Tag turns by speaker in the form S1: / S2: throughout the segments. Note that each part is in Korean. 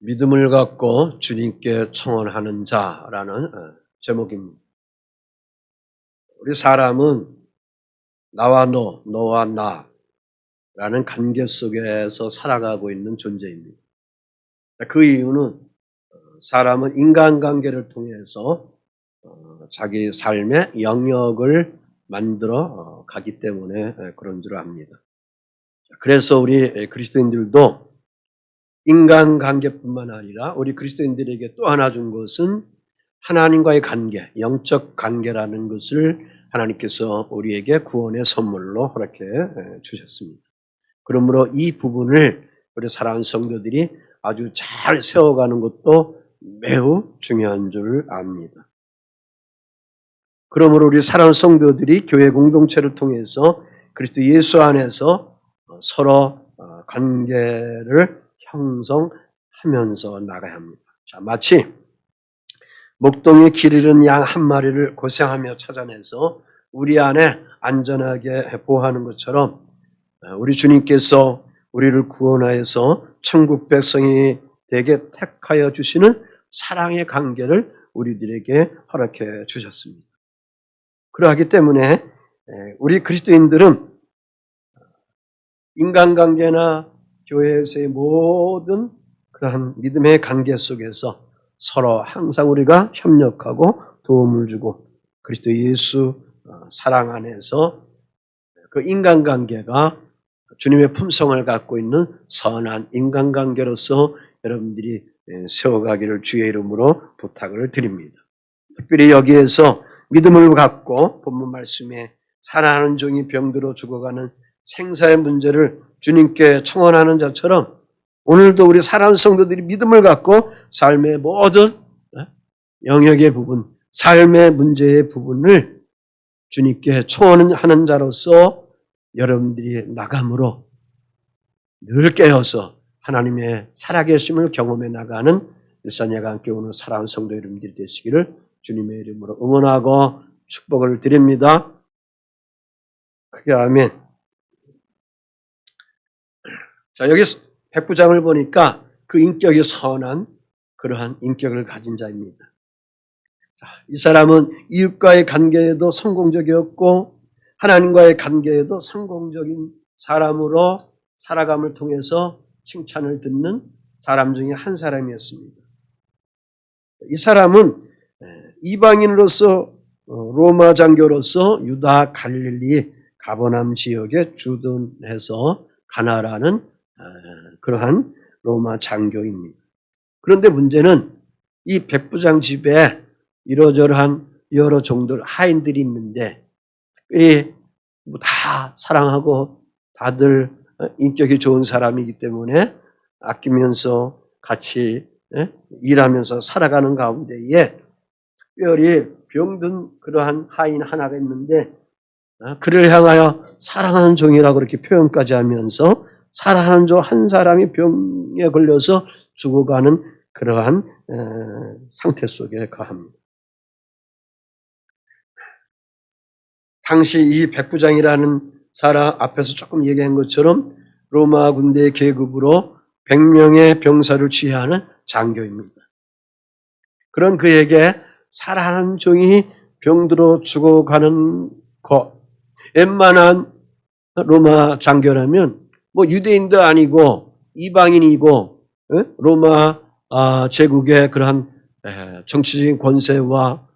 S1: 믿음을 갖고 주님께 청원하는 자라는 제목입니다. 우리 사람은 나와 너, 너와 나라는 관계 속에서 살아가고 있는 존재입니다. 그 이유는 사람은 인간관계를 통해서 자기 삶의 영역을 만들어 가기 때문에 그런 줄 압니다. 그래서 우리 그리스도인들도 인간관계뿐만 아니라 우리 그리스도인들에게 또 하나 준 것은 하나님과의 관계, 영적 관계라는 것을 하나님께서 우리에게 구원의 선물로 허락해 주셨습니다. 그러므로 이 부분을 우리 사랑하는 성도들이 아주 잘 세워가는 것도 매우 중요한 줄 압니다. 그러므로 우리 사랑하는 성도들이 교회 공동체를 통해서 그리스도 예수 안에서 서로 관계를 형성하면서 나가야 합니다. 자, 마치 목동에 길 잃은 양 한 마리를 고생하며 찾아내서 우리 안에 안전하게 보호하는 것처럼 우리 주님께서 우리를 구원하여서 천국 백성이 되게 택하여 주시는 사랑의 관계를 우리들에게 허락해 주셨습니다. 그러하기 때문에 우리 그리스도인들은 인간관계나 교회에서의 모든 그러한 믿음의 관계 속에서 서로 항상 우리가 협력하고 도움을 주고 그리스도 예수 사랑 안에서 그 인간관계가 주님의 품성을 갖고 있는 선한 인간관계로서 여러분들이 세워가기를 주의 이름으로 부탁을 드립니다. 특별히 여기에서 믿음을 갖고 본문 말씀에 사랑하는 종이 병들어 죽어가는 생사의 문제를 주님께 청원하는 자처럼 오늘도 우리 사랑하는 성도들이 믿음을 갖고 삶의 모든 영역의 부분, 삶의 문제의 부분을 주님께 청원하는 자로서 여러분들이 나감으로 늘 깨어서 하나님의 살아계심을 경험해 나가는 일산야가 함께 오늘 사랑하는 성도 여러분들이 되시기를 주님의 이름으로 응원하고 축복을 드립니다. 크게 아멘. 자, 여기 백부장을 보니까 그 인격이 선한 그러한 인격을 가진 자입니다. 자, 이 사람은 이웃과의 관계에도 성공적이었고 하나님과의 관계에도 성공적인 사람으로 살아감을 통해서 칭찬을 듣는 사람 중에 한 사람이었습니다. 이 사람은 이방인으로서 로마 장교로서 유다 갈릴리 가버남 지역에 주둔해서 가나라는 그러한 로마 장교입니다. 그런데 문제는 이 백부장 집에 이러저러한 여러 종들 하인들이 있는데 특별히 다 사랑하고 다들 인격이 좋은 사람이기 때문에 아끼면서 같이 일하면서 살아가는 가운데에 특별히 병든 그러한 하인 하나가 있는데 그를 향하여 사랑하는 종이라고 그렇게 표현까지 하면서 사랑하는 종 한 사람이 병에 걸려서 죽어가는 그러한 상태 속에 거합니다. 당시 이 백부장이라는 사람 앞에서 조금 얘기한 것처럼 로마 군대의 계급으로 100명의 병사를 취하는 장교입니다. 그런 그에게 사랑하는 종이 병들어 죽어가는 것, 웬만한 로마 장교라면 뭐 유대인도 아니고 이방인이고 로마 제국의 그러한 정치적인 권세와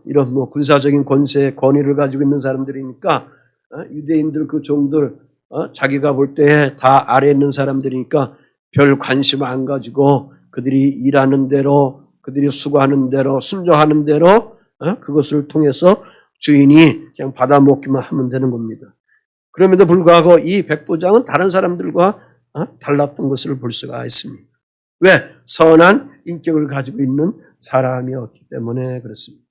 S1: 이런 뭐 군사적인 권세, 권위를 가지고 있는 사람들이니까 유대인들 그 종들 자기가 볼 때 다 아래에 있는 사람들이니까 별 관심 안 가지고 그들이 일하는 대로 그들이 수고하는 대로 순종하는 대로 그것을 통해서 주인이 그냥 받아먹기만 하면 되는 겁니다. 그럼에도 불구하고 이 백부장은 다른 사람들과 달랐던 것을 볼 수가 있습니다. 왜? 선한 인격을 가지고 있는 사람이었기 때문에 그렇습니다.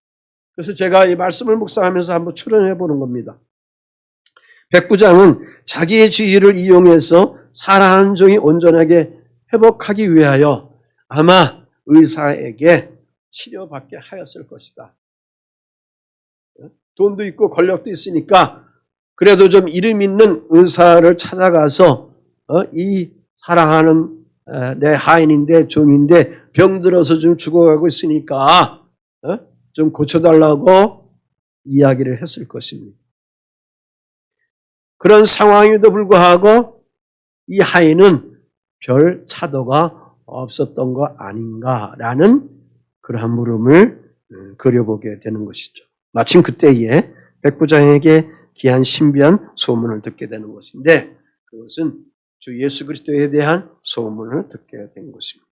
S1: 그래서 제가 이 말씀을 묵상하면서 한번 추론해 보는 겁니다. 백부장은 자기의 지위를 이용해서 사랑하는 종이 온전하게 회복하기 위하여 아마 의사에게 치료받게 하였을 것이다. 돈도 있고 권력도 있으니까 그래도 좀 이름 있는 의사를 찾아가서 이 사랑하는 내 하인인데 종인데 병들어서 좀 죽어가고 있으니까 좀 고쳐달라고 이야기를 했을 것입니다. 그런 상황에도 불구하고 이 하인은 별 차도가 없었던 거 아닌가라는 그러한 물음을 그려보게 되는 것이죠. 마침 그때에 백부장에게 귀한 신비한 소문을 듣게 되는 것인데 그것은 주 예수 그리스도에 대한 소문을 듣게 된 것입니다.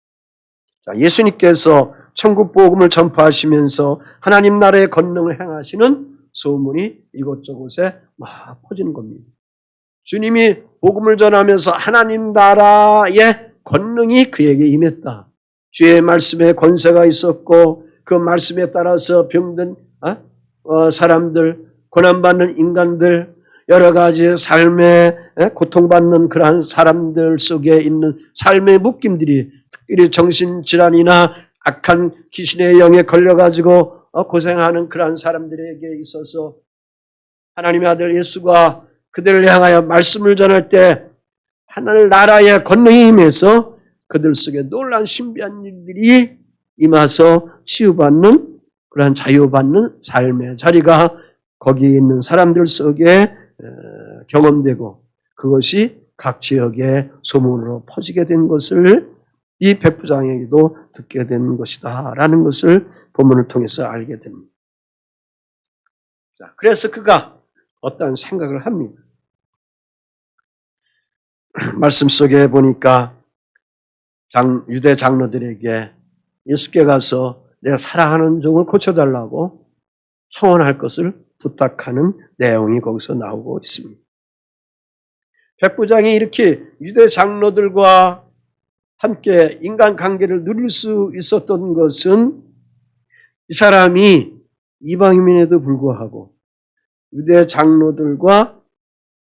S1: 자, 예수님께서 천국 복음을 전파하시면서 하나님 나라의 권능을 행하시는 소문이 이곳저곳에 막 퍼지는 겁니다. 주님이 복음을 전하면서 하나님 나라의 권능이 그에게 임했다. 주의 말씀에 권세가 있었고 그 말씀에 따라서 병든 사람들, 고난받는 인간들, 여러 가지 삶에 고통받는 그러한 사람들 속에 있는 삶의 묶임들이 특별히 정신질환이나 악한 귀신의 영에 걸려가지고 고생하는 그러한 사람들에게 있어서 하나님의 아들 예수가 그들을 향하여 말씀을 전할 때 하늘 나라의 권능이 임해서 그들 속에 놀라운 신비한 일들이 임해서 치유받는 그러한 자유받는 삶의 자리가 거기에 있는 사람들 속에 경험되고 그것이 각 지역의 소문으로 퍼지게 된 것을 이 백부장에게도 듣게 된 것이다 라는 것을 본문을 통해서 알게 됩니다. 자, 그래서 그가 어떤 생각을 합니다. 말씀 속에 보니까 유대 장로들에게 예수께 가서 내가 사랑하는 종을 고쳐달라고 청원할 것을 부탁하는 내용이 거기서 나오고 있습니다. 백부장이 이렇게 유대 장로들과 함께 인간관계를 누릴 수 있었던 것은 이 사람이 이방인임에도 불구하고 유대 장로들과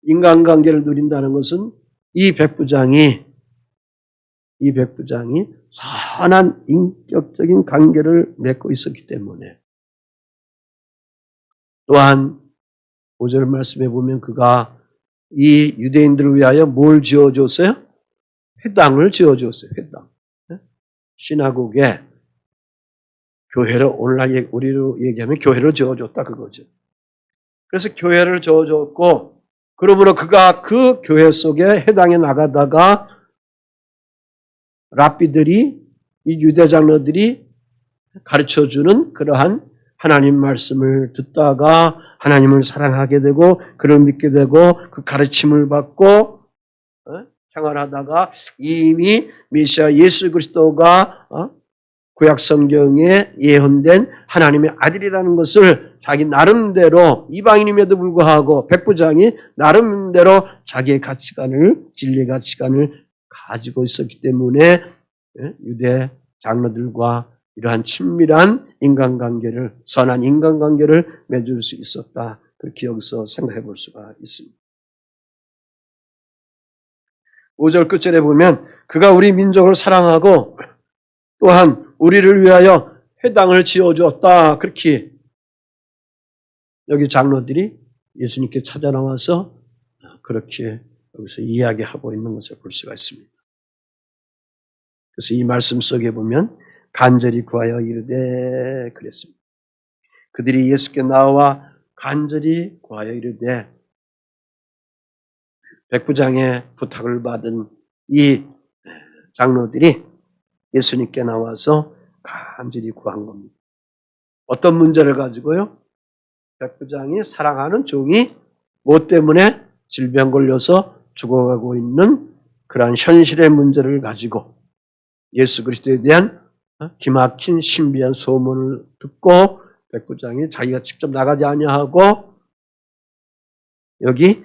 S1: 인간관계를 누린다는 것은 이 백부장이 선한 인격적인 관계를 맺고 있었기 때문에 또한 5절 말씀에 보면 그가 이 유대인들을 위하여 뭘 지어줬어요? 회당을 지어줬어요. 회당. 시나고게 교회를 오늘날 우리로 얘기하면 교회를 지어줬다 그거죠. 그래서 교회를 지어줬고 그러므로 그가 그 교회 속에 회당에 나가다가 랍비들이 이 유대 장로들이 가르쳐주는 그러한 하나님 말씀을 듣다가 하나님을 사랑하게 되고 그를 믿게 되고 그 가르침을 받고 생활하다가 이미 메시아 예수 그리스도가 구약 성경에 예언된 하나님의 아들이라는 것을 자기 나름대로 이방인임에도 불구하고 백부장이 나름대로 자기의 가치관을 진리의 가치관을 가지고 있었기 때문에 유대 장로들과 이러한 친밀한 인간관계를 선한 인간관계를 맺을 수 있었다. 그렇게 여기서 생각해 볼 수가 있습니다. 5절 끝절에 보면 그가 우리 민족을 사랑하고 또한 우리를 위하여 회당을 지어주었다. 그렇게 여기 장로들이 예수님께 찾아 나와서 그렇게 여기서 이야기하고 있는 것을 볼 수가 있습니다. 그래서 이 말씀 속에 보면 간절히 구하여 이르되 그랬습니다. 그들이 예수께 나와 간절히 구하여 이르되 백부장의 부탁을 받은 이 장로들이 예수님께 나와서 간절히 구한 겁니다. 어떤 문제를 가지고요? 백부장이 사랑하는 종이 뭐 때문에 질병 걸려서 죽어가고 있는 그러한 현실의 문제를 가지고 예수 그리스도에 대한 기막힌 신비한 소문을 듣고 백부장이 자기가 직접 나가지 아니하고 여기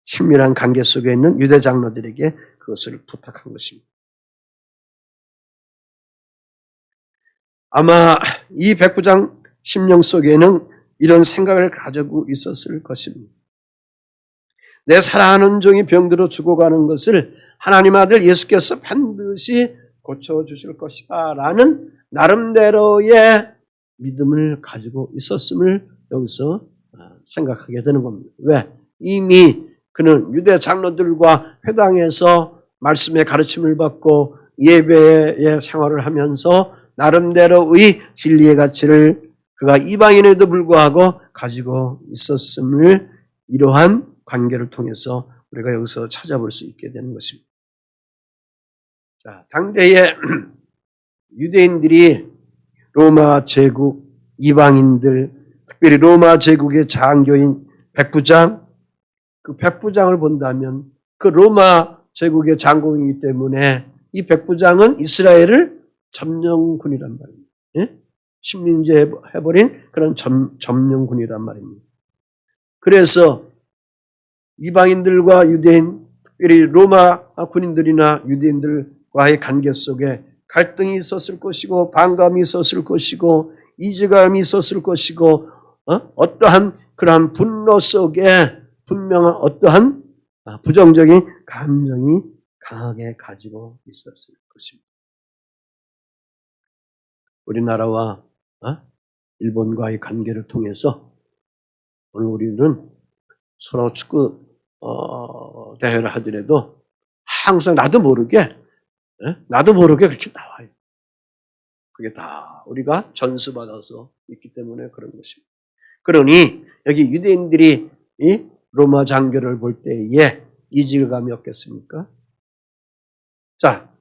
S1: 친밀한 관계 속에 있는 유대 장로들에게 그것을 부탁한 것입니다. 아마 이 백부장 심령 속에는 이런 생각을 가지고 있었을 것입니다. 내 사랑하는 종이 병들어 죽어가는 것을 하나님 아들 예수께서 반드시 고쳐주실 것이다 라는 나름대로의 믿음을 가지고 있었음을 여기서 생각하게 되는 겁니다. 왜? 이미 그는 유대 장로들과 회당에서 말씀의 가르침을 받고 예배의 생활을 하면서 나름대로의 진리의 가치를 그가 이방인에도 불구하고 가지고 있었음을 이러한 관계를 통해서 우리가 여기서 찾아볼 수 있게 되는 것입니다. 자, 당대의 유대인들이 로마 제국, 이방인들, 특별히 로마 제국의 장교인 백부장, 그 백부장을 본다면 그 로마 제국의 장군이기 때문에 이 백부장은 이스라엘을 점령군이란 말입니다. 예? 식민지 해버린 그런 점령군이란 말입니다. 그래서 이방인들과 유대인, 특별히 로마 군인들이나 유대인들과의 관계 속에 갈등이 있었을 것이고 반감이 있었을 것이고 이질감이 있었을 것이고 어떠한 그러한 분노 속에 분명한 어떠한 부정적인 감정이 강하게 가지고 있었을 것입니다. 우리나라와 일본과의 관계를 통해서 오늘 우리는 서로 축구 대회를 하더라도 항상 나도 모르게 그렇게 나와요. 그게 다 우리가 전수받아서 있기 때문에 그런 것입니다. 그러니 여기 유대인들이 이 로마 장교를 볼 때에 이질감이 없겠습니까? 자,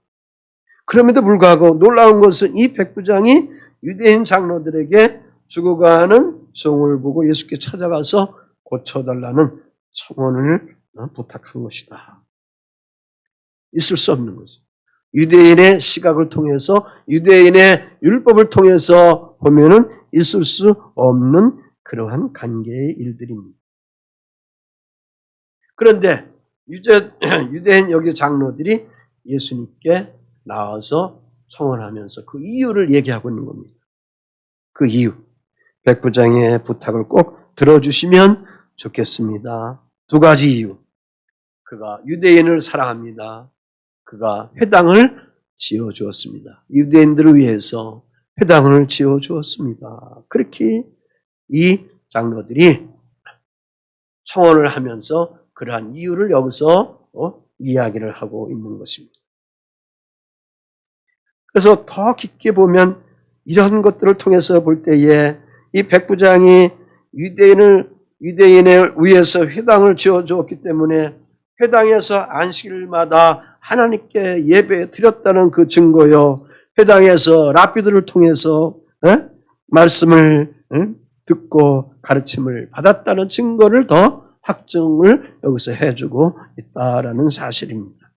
S1: 그럼에도 불구하고 놀라운 것은 이 백부장이 유대인 장로들에게 죽어가는 종을 보고 예수께 찾아가서 고쳐달라는 청원을 부탁한 것이다. 있을 수 없는 거죠. 유대인의 시각을 통해서 유대인의 율법을 통해서 보면은 있을 수 없는 그러한 관계의 일들입니다. 그런데 유대인 여기 장로들이 예수님께 나와서 청원하면서 그 이유를 얘기하고 있는 겁니다. 그 이유, 백부장의 부탁을 꼭 들어주시면 좋겠습니다. 두 가지 이유. 그가 유대인을 사랑합니다. 그가 회당을 지어주었습니다. 유대인들을 위해서 회당을 지어주었습니다. 그렇게 이 장로들이 청원을 하면서 그러한 이유를 여기서 이야기를 하고 있는 것입니다. 그래서 더 깊게 보면 이런 것들을 통해서 볼 때에 이 백부장이 유대인을 위해서 회당을 지어주었기 때문에 회당에서 안식일마다 하나님께 예배 드렸다는 그 증거요. 회당에서 랍비들을 통해서 말씀을 듣고 가르침을 받았다는 증거를 더 확증을 여기서 해주고 있다라는 사실입니다.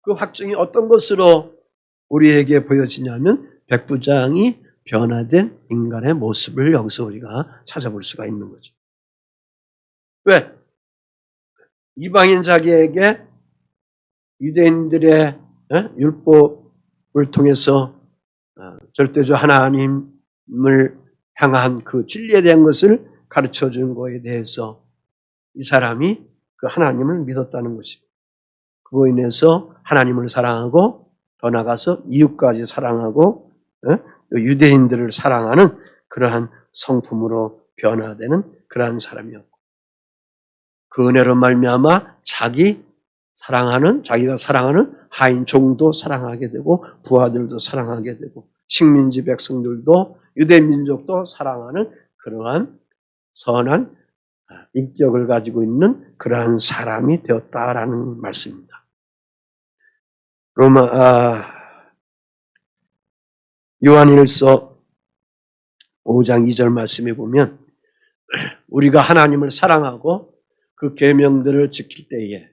S1: 그 확증이 어떤 것으로 우리에게 보여지냐면 백부장이 변화된 인간의 모습을 여기서 우리가 찾아볼 수가 있는 거죠. 왜? 이방인 자기에게 유대인들의 율법을 통해서 절대적 하나님을 향한 그 진리에 대한 것을 가르쳐 준 것에 대해서 이 사람이 그 하나님을 믿었다는 것입니다. 그로 인해서 하나님을 사랑하고 더 나아가서 이웃까지 사랑하고 유대인들을 사랑하는 그러한 성품으로 변화되는 그러한 사람이었고 그 은혜로 말미암아 자기가 사랑하는 하인 종도 사랑하게 되고 부하들도 사랑하게 되고 식민지 백성들도 유대 민족도 사랑하는 그러한 선한 인격을 가지고 있는 그러한 사람이 되었다라는 말씀입니다. 요한일서 5장 2절 말씀에 보면 우리가 하나님을 사랑하고 그 계명들을 지킬 때에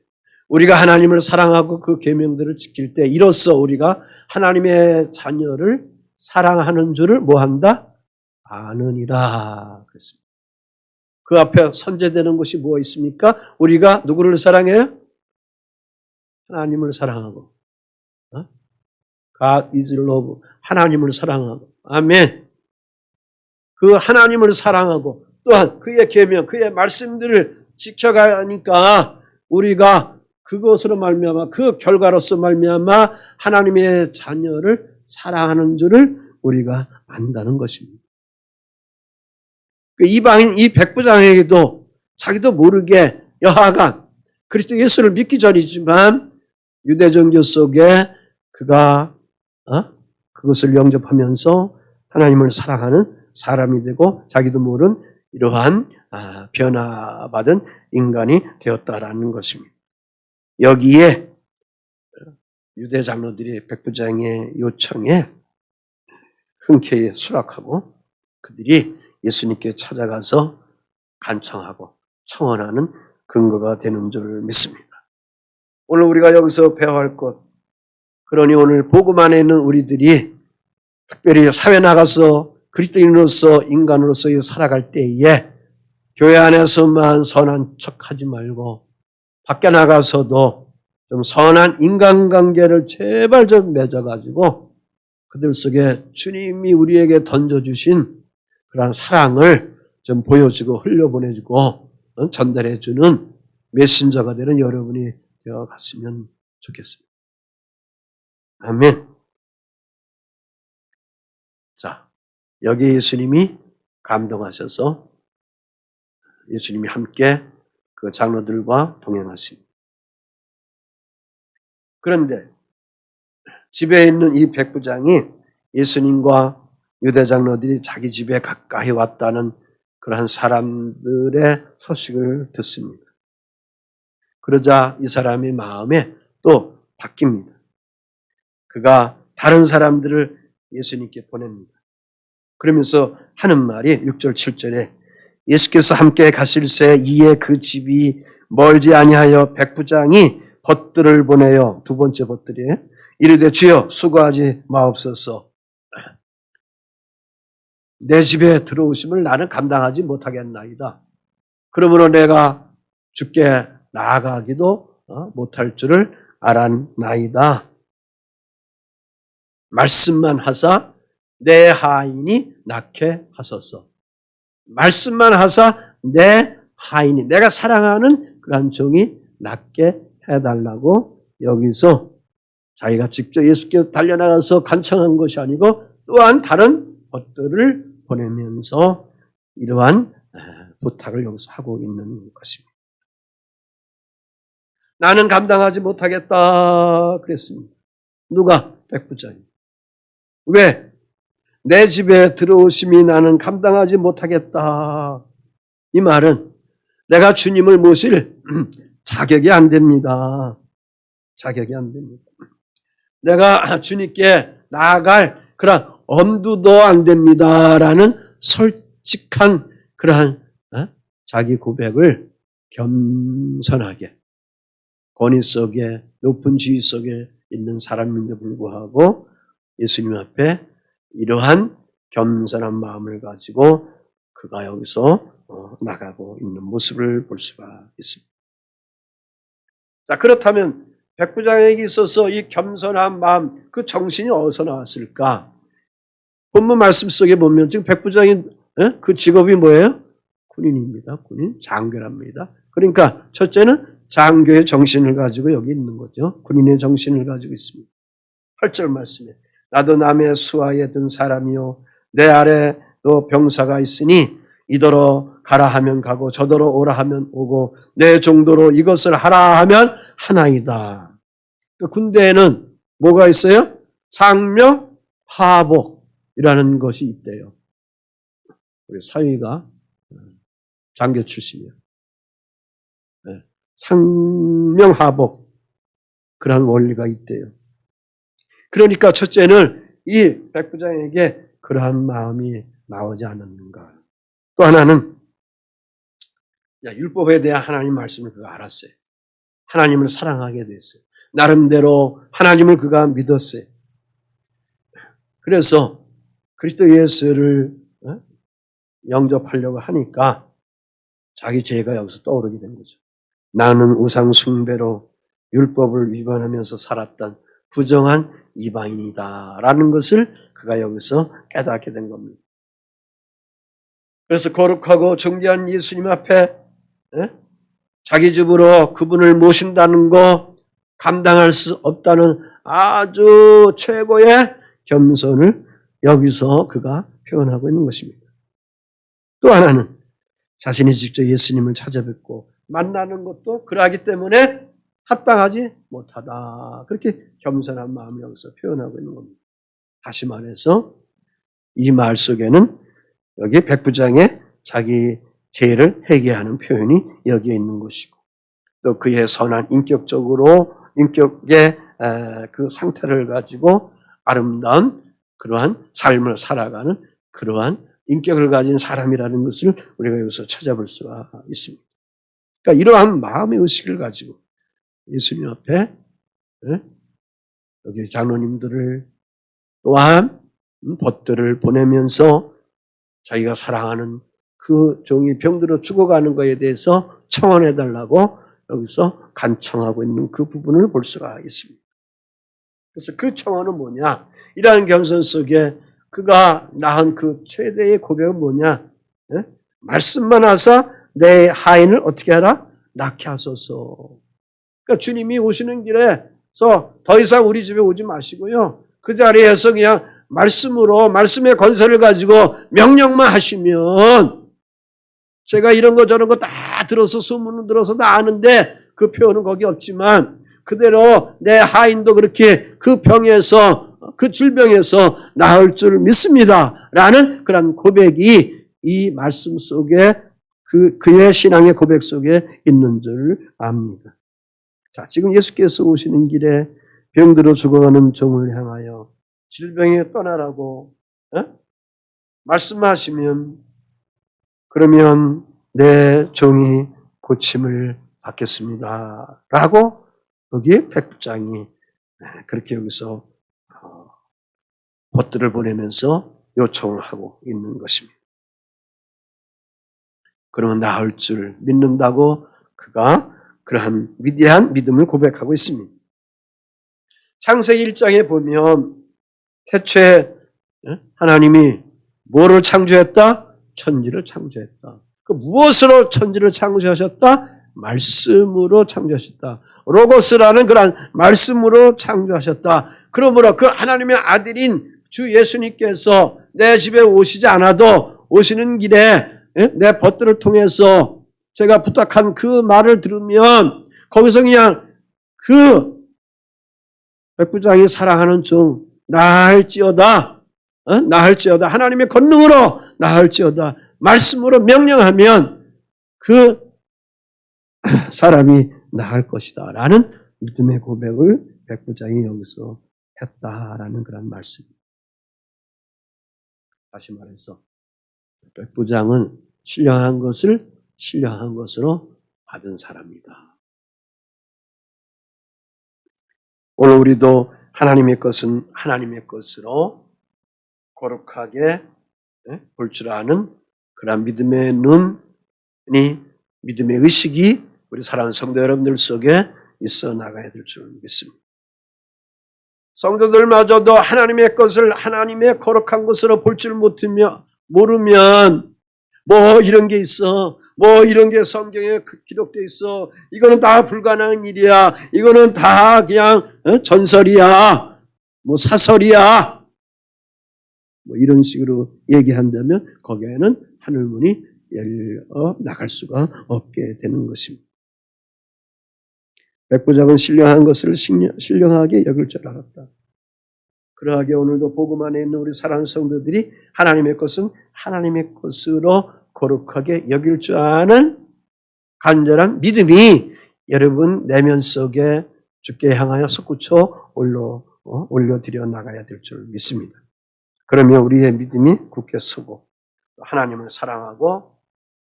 S1: 우리가 하나님을 사랑하고 그 계명들을 지킬 때 이로써 우리가 하나님의 자녀를 사랑하는 줄을 뭐한다? 아느니라 그랬습니다. 그 앞에 선제되는 것이 뭐가 있습니까? 우리가 누구를 사랑해요? 하나님을 사랑하고 God is love. 하나님을 사랑하고 아멘. 그 하나님을 사랑하고 또한 그의 계명, 그의 말씀들을 지켜가니까 우리가 그것으로 말미암아 그 결과로서 말미암아 하나님의 자녀를 사랑하는 줄을 우리가 안다는 것입니다. 그 이방인 이 백부장에게도 자기도 모르게 여하간 그리스도 예수를 믿기 전이지만 유대 종교 속에 그가 그것을 영접하면서 하나님을 사랑하는 사람이 되고 자기도 모른 이러한 변화받은 인간이 되었다라는 것입니다. 여기에 유대 장로들이 백부장의 요청에 흔쾌히 수락하고 그들이 예수님께 찾아가서 간청하고 청원하는 근거가 되는 줄 믿습니다. 오늘 우리가 여기서 배워야 할 것, 그러니 오늘 복음 안에 있는 우리들이 특별히 사회 나가서 그리스도인으로서 인간으로서 살아갈 때에 교회 안에서만 선한 척하지 말고 밖에 나가서도 좀 선한 인간관계를 제발 좀 맺어가지고 그들 속에 주님이 우리에게 던져주신 그런 사랑을 좀 보여주고 흘려보내주고 전달해주는 메신저가 되는 여러분이 되어갔으면 좋겠습니다. 아멘. 자, 여기 예수님이 감동하셔서 예수님이 함께 그 장로들과 동행하십니다. 그런데 집에 있는 이 백부장이 예수님과 유대 장로들이 자기 집에 가까이 왔다는 그러한 사람들의 소식을 듣습니다. 그러자 이 사람의 마음에 또 바뀝니다. 그가 다른 사람들을 예수님께 보냅니다. 그러면서 하는 말이 6절 7절에 예수께서 함께 가실새 이에 그 집이 멀지 아니하여 백부장이 벗들을 보내요. 두 번째 벗들이에요. 이르되 주여 수고하지 마옵소서. 내 집에 들어오심을 나는 감당하지 못하겠나이다. 그러므로 내가 주께 나아가기도 못할 줄을 알았나이다. 말씀만 하사 내 하인이 낫게 하소서. 말씀만 하사 내 하인이, 내가 사랑하는 그런 종이 낫게 해달라고 여기서 자기가 직접 예수께 달려나가서 간청한 것이 아니고 또한 다른 것들을 보내면서 이러한 부탁을 여기서 하고 있는 것입니다. 나는 감당하지 못하겠다 그랬습니다. 누가? 백부장이. 왜? 내 집에 들어오심이 나는 감당하지 못하겠다. 이 말은 내가 주님을 모실 자격이 안 됩니다. 자격이 안 됩니다. 내가 주님께 나아갈 그런 엄두도 안 됩니다라는 솔직한 그러한 자기 고백을 겸손하게 권위 속에 높은 지위 속에 있는 사람인데 불구하고 예수님 앞에 이러한 겸손한 마음을 가지고 그가 여기서 나가고 있는 모습을 볼 수가 있습니다. 자, 그렇다면 백부장에게 있어서 이 겸손한 마음, 그 정신이 어디서 나왔을까? 본문 말씀 속에 보면 지금 백부장이 그 직업이 뭐예요? 군인입니다. 군인, 장교랍니다. 그러니까 첫째는 장교의 정신을 가지고 여기 있는 거죠. 군인의 정신을 가지고 있습니다. 8절 말씀에 나도 남의 수하에 든 사람이요 내 아래도 병사가 있으니 이더러 가라 하면 가고 저더러 오라 하면 오고 내 정도로 이것을 하라 하면 하나이다. 그 군대에는 뭐가 있어요? 상명 하복이라는 것이 있대요. 우리 사위가 장교 출신이에요. 상명하복 그런 원리가 있대요. 그러니까 첫째는 이 백부장에게 그러한 마음이 나오지 않았는가. 또 하나는 율법에 대한 하나님 말씀을 그가 알았어요. 하나님을 사랑하게 됐어요. 나름대로 하나님을 그가 믿었어요. 그래서 그리스도 예수를 영접하려고 하니까 자기 죄가 여기서 떠오르게 된 거죠. 나는 우상 숭배로 율법을 위반하면서 살았던 부정한 이방인이다라는 것을 그가 여기서 깨닫게 된 겁니다. 그래서 거룩하고 정죄한 예수님 앞에 자기 집으로 그분을 모신다는 거 감당할 수 없다는 아주 최고의 겸손을 여기서 그가 표현하고 있는 것입니다. 또 하나는 자신이 직접 예수님을 찾아뵙고 만나는 것도 그러하기 때문에 합당하지 못하다. 그렇게 겸손한 마음을 여기서 표현하고 있는 겁니다. 다시 말해서 이 말 속에는 여기 백부장의 자기 죄를 회개하는 표현이 여기에 있는 것이고 또 그의 선한 인격의 그 상태를 가지고 아름다운 그러한 삶을 살아가는 그러한 인격을 가진 사람이라는 것을 우리가 여기서 찾아볼 수가 있습니다. 그러니까 이러한 마음의 의식을 가지고 예수님 앞에 여기 장로님들을 또한 벗들을 보내면서 자기가 사랑하는 그 종이 병들어 죽어가는 것에 대해서 청원해달라고 여기서 간청하고 있는 그 부분을 볼 수가 있습니다. 그래서 그 청원은 뭐냐? 이러한 겸손 속에 그가 낳은 그 최대의 고백은 뭐냐? 말씀만 하사 내 하인을 어떻게 하라? 낳게 하소서. 그러니까 주님이 오시는 길에서 더 이상 우리 집에 오지 마시고요. 그 자리에서 그냥 말씀으로 말씀의 권세를 가지고 명령만 하시면 제가 이런 거 저런 거 다 들어서 소문을 들어서 다 아는데 그 표현은 거기 없지만 그대로 내 하인도 그렇게 그 병에서 그 질병에서 나을 줄 믿습니다. 라는 그런 고백이 이 말씀 속에 그의 신앙의 고백 속에 있는 줄 압니다. 자, 지금 예수께서 오시는 길에 병들어 죽어가는 종을 향하여 질병에 떠나라고 말씀하시면 그러면 내 종이 고침을 받겠습니다. 라고 여기 백부장이 그렇게 여기서 벗들을 보내면서 요청을 하고 있는 것입니다. 그러면 나을 줄 믿는다고 그가 그러한 위대한 믿음을 고백하고 있습니다. 창세기 1장에 보면 태초에 하나님이 뭐를 창조했다? 천지를 창조했다. 그 무엇으로 천지를 창조하셨다? 말씀으로 창조하셨다. 로고스라는 그런 말씀으로 창조하셨다. 그러므로 그 하나님의 아들인 주 예수님께서 내 집에 오시지 않아도 오시는 길에 내 벗들을 통해서 제가 부탁한 그 말을 들으면 거기서 그냥 그 백부장이 사랑하는 종 나을지어다 하나님의 권능으로 나을지어다 말씀으로 명령하면 그 사람이 나을 것이다 라는 믿음의 고백을 백부장이 여기서 했다라는 그런 말씀입니다. 다시 말해서 백부장은 신령한 것을 신령한 것으로 받은 사람이다. 오늘 우리도 하나님의 것은 하나님의 것으로 거룩하게 볼 줄 아는 그런 믿음의 눈이 믿음의 의식이 우리 사랑하는 성도 여러분들 속에 있어 나가야 될 줄 믿습니다. 성도들마저도 하나님의 것을 하나님의 거룩한 것으로 볼 줄 모르면 뭐 이런 게 있어. 뭐 이런 게 성경에 기록되어 있어. 이거는 다 불가능한 일이야. 이거는 다 그냥 전설이야. 뭐 사설이야. 뭐 이런 식으로 얘기한다면 거기에는 하늘문이 열려 나갈 수가 없게 되는 것입니다. 백부장은 신령한 것을 신령하게 여길 줄 알았다. 그러하게 오늘도 복음 안에 있는 우리 사랑하는 성도들이 하나님의 것은 하나님의 것으로 거룩하게 여길 줄 아는 간절한 믿음이 여러분 내면 속에 주께 향하여 솟구쳐 올려드려 나가야 될 줄 믿습니다. 그러면 우리의 믿음이 굳게 서고 하나님을 사랑하고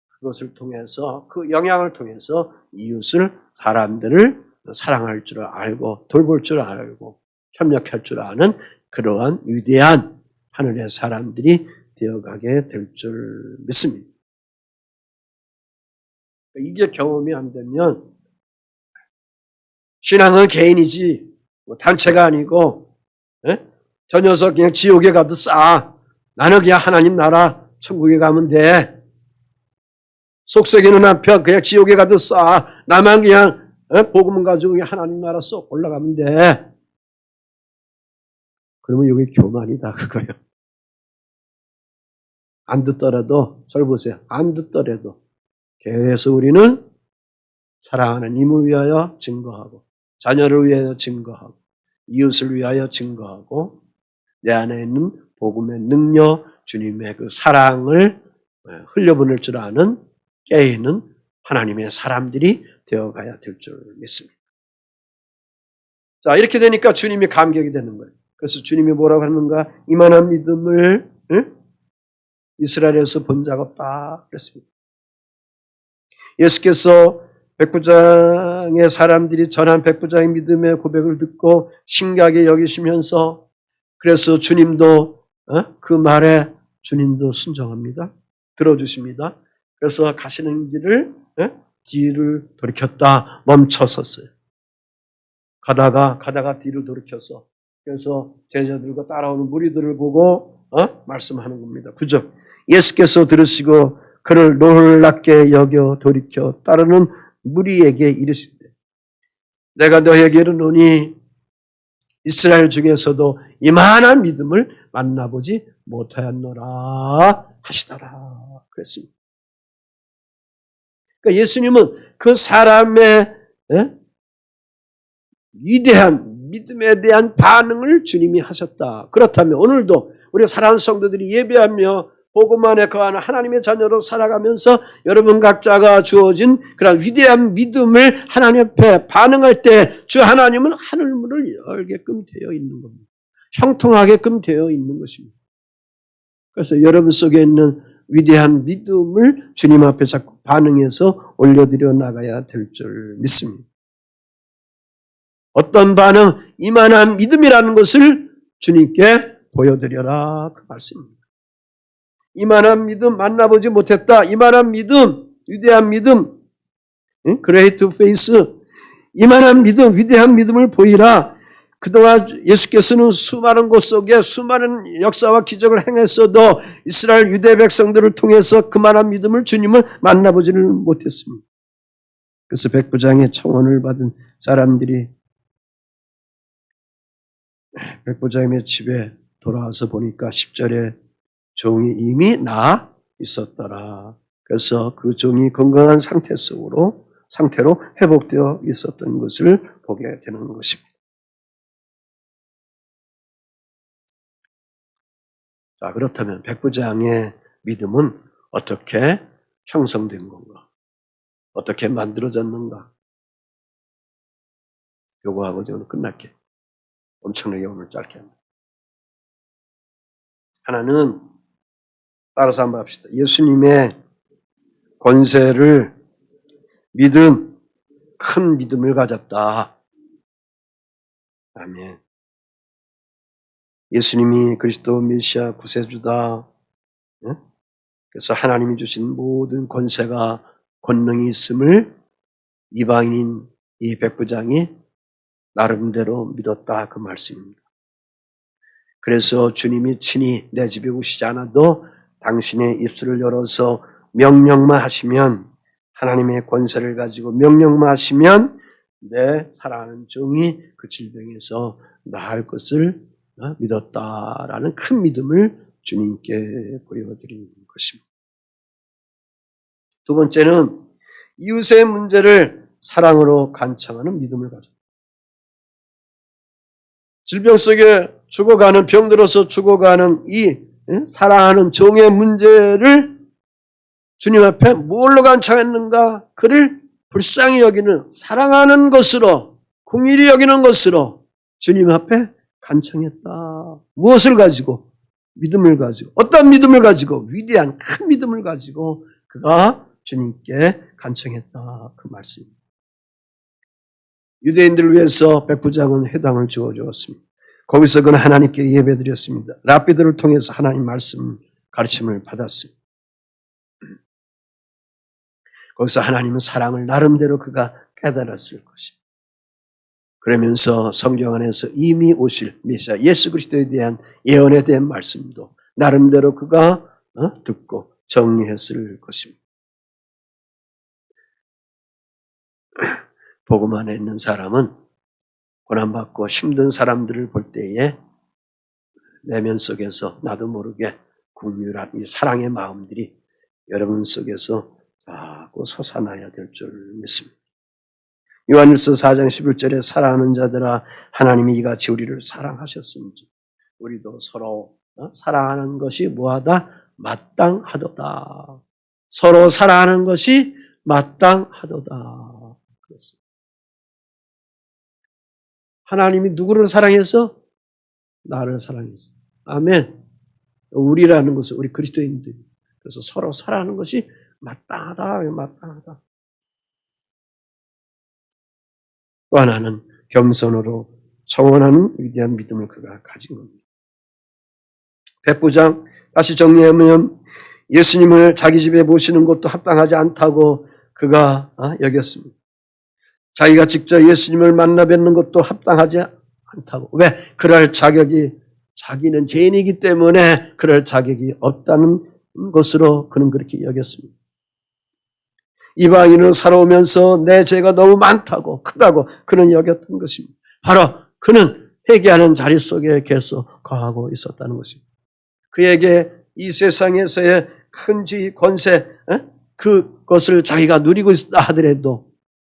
S1: 그것을 통해서 그 영향을 통해서 이웃을 사람들을 사랑할 줄 알고 돌볼 줄 알고 협력할 줄 아는 그러한 위대한 하늘의 사람들이 되어가게 될 줄 믿습니다. 이게 경험이 안 되면 신앙은 개인이지 단체가 아니고 저 녀석 그냥 지옥에 가도 싸. 나는 그냥 하나님 나라 천국에 가면 돼. 속썩이는 남편 그냥 지옥에 가도 싸. 나만 그냥 복음 가지고 그냥 하나님 나라 쏙 올라가면 돼. 그러면 이게 교만이다 그거예요. 안 듣더라도 절 보세요. 안 듣더라도 계속 우리는 사랑하는 이을 위하여 증거하고 자녀를 위하여 증거하고 이웃을 위하여 증거하고 내 안에 있는 복음의 능력, 주님의 그 사랑을 흘려보낼 줄 아는 깨있는 하나님의 사람들이 되어가야 될 줄 믿습니다. 자, 이렇게 되니까 주님이 감격이 되는 거예요. 그래서 주님이 뭐라고 하는가? 이만한 믿음을 이스라엘에서 본 적 없다 그랬습니다. 예수께서 백부장의 사람들이 전한 백부장의 믿음의 고백을 듣고 신기하게 여기시면서 그래서 주님도 그 말에 주님도 순종합니다. 들어주십니다. 그래서 가시는 길을 뒤를 돌이켰다 멈춰섰어요. 가다가 뒤를 돌이켜서 그래서 제자들과 따라오는 무리들을 보고 말씀하는 겁니다. 9절 예수께서 들으시고 그를 놀랍게 여겨 돌이켜 따르는 무리에게 이르시되 내가 너에게 이르노니 이스라엘 중에서도 이만한 믿음을 만나보지 못하였노라 하시더라 그랬습니다. 그러니까 예수님은 그 사람의 위대한 믿음에 대한 반응을 주님이 하셨다. 그렇다면 오늘도 우리 사랑하는 성도들이 예배하며 복음 안에 거하는 하나님의 자녀로 살아가면서 여러분 각자가 주어진 그런 위대한 믿음을 하나님 앞에 반응할 때 주 하나님은 하늘문을 열게끔 되어 있는 겁니다. 형통하게끔 되어 있는 것입니다. 그래서 여러분 속에 있는 위대한 믿음을 주님 앞에 자꾸 반응해서 올려드려 나가야 될 줄 믿습니다. 어떤 반응? 이만한 믿음이라는 것을 주님께 보여드려라 그 말씀입니다. 이만한 믿음 만나보지 못했다. 이만한 믿음, 위대한 믿음, great faith, 이만한 믿음, 위대한 믿음을 보이라. 그동안 예수께서는 수많은 곳 속에 수많은 역사와 기적을 행했어도 이스라엘 유대 백성들을 통해서 그만한 믿음을 주님은 만나보지를 못했습니다. 그래서 백부장의 청혼을 받은 사람들이 백부장의 집에 돌아와서 보니까 10절에 종이 이미 나아 있었더라. 그래서 그 종이 건강한 상태로 회복되어 있었던 것을 보게 되는 것입니다. 자, 그렇다면 백부장의 믿음은 어떻게 형성된 건가? 어떻게 만들어졌는가? 요거하고 저는 끝날게요. 엄청나게 오늘 짧게 합니다. 하나는 따라서 한번 합시다. 예수님의 권세를 믿음, 큰 믿음을 가졌다. 아멘. 예수님이 그리스도 메시아 구세주다. 그래서 하나님이 주신 모든 권세가 권능이 있음을 이방인인 이 백부장이 나름대로 믿었다 그 말씀입니다. 그래서 주님이 친히 내 집에 오시지 않아도 당신의 입술을 열어서 명령만 하시면 하나님의 권세를 가지고 명령만 하시면 내 사랑하는 종이 그 질병에서 나을 것을 믿었다라는 큰 믿음을 주님께 보여드린 것입니다. 두 번째는 이웃의 문제를 사랑으로 간청하는 믿음을 가졌다. 질병 속에 죽어가는 병들어서 죽어가는 이 사랑하는 종의 문제를 주님 앞에 뭘로 간청했는가? 그를 불쌍히 여기는 사랑하는 것으로 긍휼히 여기는 것으로 주님 앞에 간청했다. 무엇을 가지고? 믿음을 가지고. 어떤 믿음을 가지고? 위대한 큰 믿음을 가지고 그가 주님께 간청했다. 그 말씀입니다. 유대인들을 위해서 백부장은 회당을 지어주었습니다. 거기서 그는 하나님께 예배드렸습니다. 랍비들을 통해서 하나님 말씀 가르침을 받았습니다. 거기서 하나님은 사랑을 나름대로 그가 깨달았을 것입니다. 그러면서 성경 안에서 이미 오실 메시아 예수 그리스도에 대한 예언에 대한 말씀도 나름대로 그가 듣고 정리했을 것입니다. 복음 안에 있는 사람은 고난받고 힘든 사람들을 볼 때에 내면 속에서 나도 모르게 긍휼한 이 사랑의 마음들이 여러분 속에서 자꾸 솟아나야 될 줄 믿습니다. 요한일서 4장 11절에 사랑하는 자들아 하나님이 이같이 우리를 사랑하셨은지 우리도 서로 사랑하는 것이 뭐하다? 마땅하도다. 서로 사랑하는 것이 마땅하도다. 그렇습니다. 하나님이 누구를 사랑해서? 나를 사랑했어. 아멘. 우리라는 것은 우리 그리스도인들. 그래서 서로 사랑하는 것이 마땅하다. 마땅하다. 또 하나는 겸손으로 청원하는 위대한 믿음을 그가 가진 겁니다. 백부장 다시 정리하면 예수님을 자기 집에 모시는 것도 합당하지 않다고 그가 여겼습니다. 자기가 직접 예수님을 만나 뵙는 것도 합당하지 않다고. 왜? 그럴 자격이 자기는 죄인이기 때문에 그럴 자격이 없다는 것으로 그는 그렇게 여겼습니다. 이방인으로 살아오면서 내 죄가 너무 많다고 크다고 그는 여겼던 것입니다. 바로 그는 회개하는 자리 속에 계속 거하고 있었다는 것입니다. 그에게 이 세상에서의 큰 지위, 권세, 그것을 자기가 누리고 있다 하더라도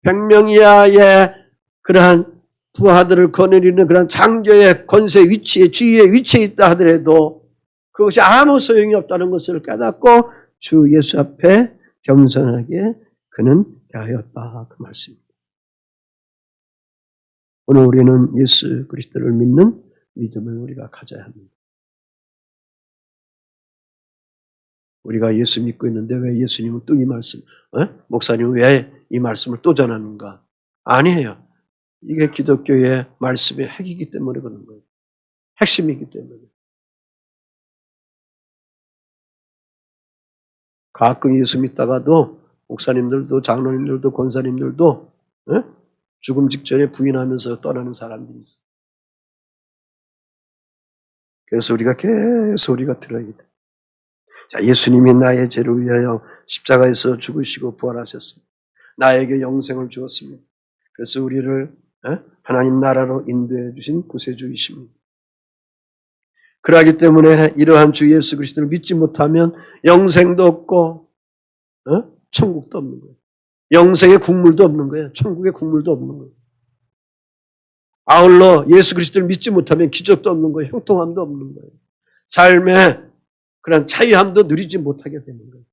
S1: 100명 이하의 그러한 부하들을 거느리는 그런 장교의 권세 위치에, 지위의 위치에 있다 하더라도 그것이 아무 소용이 없다는 것을 깨닫고 주 예수 앞에 겸손하게 그는 대하였다. 그 말씀입니다. 오늘 우리는 예수 그리스도를 믿는 믿음을 우리가 가져야 합니다. 우리가 예수 믿고 있는데 왜 예수님은 또 이 말씀, 목사님은 왜 이 말씀을 또 전하는가? 아니에요. 이게 기독교의 말씀의 핵이기 때문에 그런 거예요. 핵심이기 때문에. 가끔 예수 믿다가도 목사님들도 장로님들도 권사님들도 죽음 직전에 부인하면서 떠나는 사람들이 있어요. 그래서 우리가 계속 우리가 들어야 돼. 자, 예수님이 나의 죄를 위하여 십자가에서 죽으시고 부활하셨습니다. 나에게 영생을 주었습니다. 그래서 우리를 하나님 나라로 인도해 주신 구세주이십니다. 그러기 때문에 이러한 주 예수 그리스도를 믿지 못하면 영생도 없고 천국도 없는 거예요. 영생의 국물도 없는 거예요. 천국의 국물도 없는 거예요. 아울러 예수 그리스도를 믿지 못하면 기적도 없는 거예요. 형통함도 없는 거예요. 삶의 그런 자유함도 누리지 못하게 되는 거예요.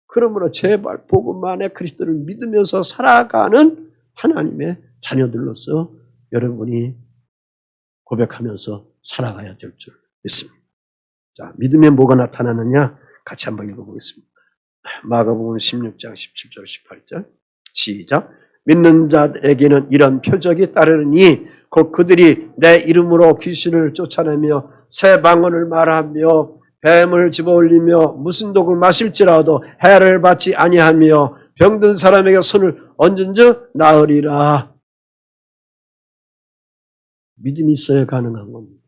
S1: 그러므로 제발 복음 안에 그리스도를 믿으면서 살아가는 하나님의 자녀들로서 여러분이 고백하면서 살아가야 될 줄 믿습니다. 자, 믿음에 뭐가 나타나느냐? 같이 한번 읽어보겠습니다. 마가복음 16장 17절 18절 시작. 믿는 자에게는 이런 표적이 따르니 곧 그들이 내 이름으로 귀신을 쫓아내며 새 방언을 말하며 뱀을 집어올리며 무슨 독을 마실지라도 해를 받지 아니하며 병든 사람에게 손을 얹은즉 나으리라. 믿음이 있어야 가능한 겁니다.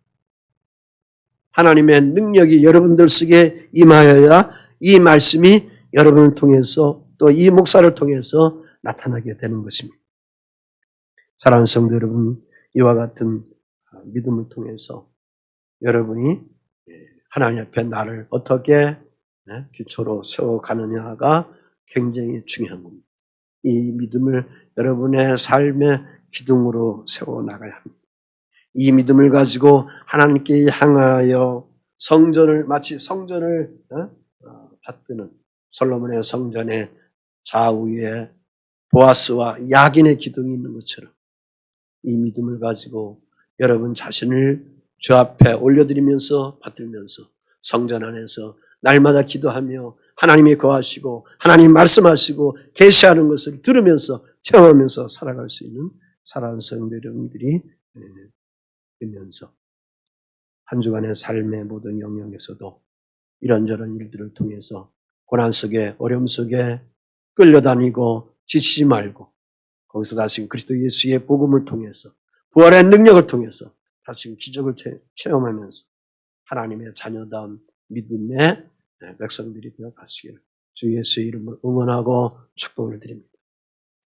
S1: 하나님의 능력이 여러분들 속에 임하여야 이 말씀이 여러분을 통해서 또 이 목사를 통해서 나타나게 되는 것입니다. 사랑하는 성도 여러분, 이와 같은 믿음을 통해서 여러분이 하나님 앞에 나를 어떻게 기초로 세워가느냐가 굉장히 중요한 겁니다. 이 믿음을 여러분의 삶의 기둥으로 세워나가야 합니다. 이 믿음을 가지고 하나님께 향하여 성전을 마치 성전을 받드는 솔로몬의 성전의 좌우에 보아스와 야긴의 기둥이 있는 것처럼 이 믿음을 가지고 여러분 자신을 주 앞에 올려드리면서 받들면서 성전 안에서 날마다 기도하며 하나님이 거하시고 하나님 말씀하시고 계시하는 것을 들으면서 체험하면서 살아갈 수 있는 사랑하는 성도 여러분들이 되면서 한 주간의 삶의 모든 영역에서도 이런저런 일들을 통해서 고난 속에 어려움 속에 끌려다니고 지치지 말고 거기서 다시 그리스도 예수의 복음을 통해서 부활의 능력을 통해서 다시 기적을 체험하면서 하나님의 자녀다운 믿음의 백성들이 되어 가시기를 주 예수의 이름으로 응원하고 축복을 드립니다.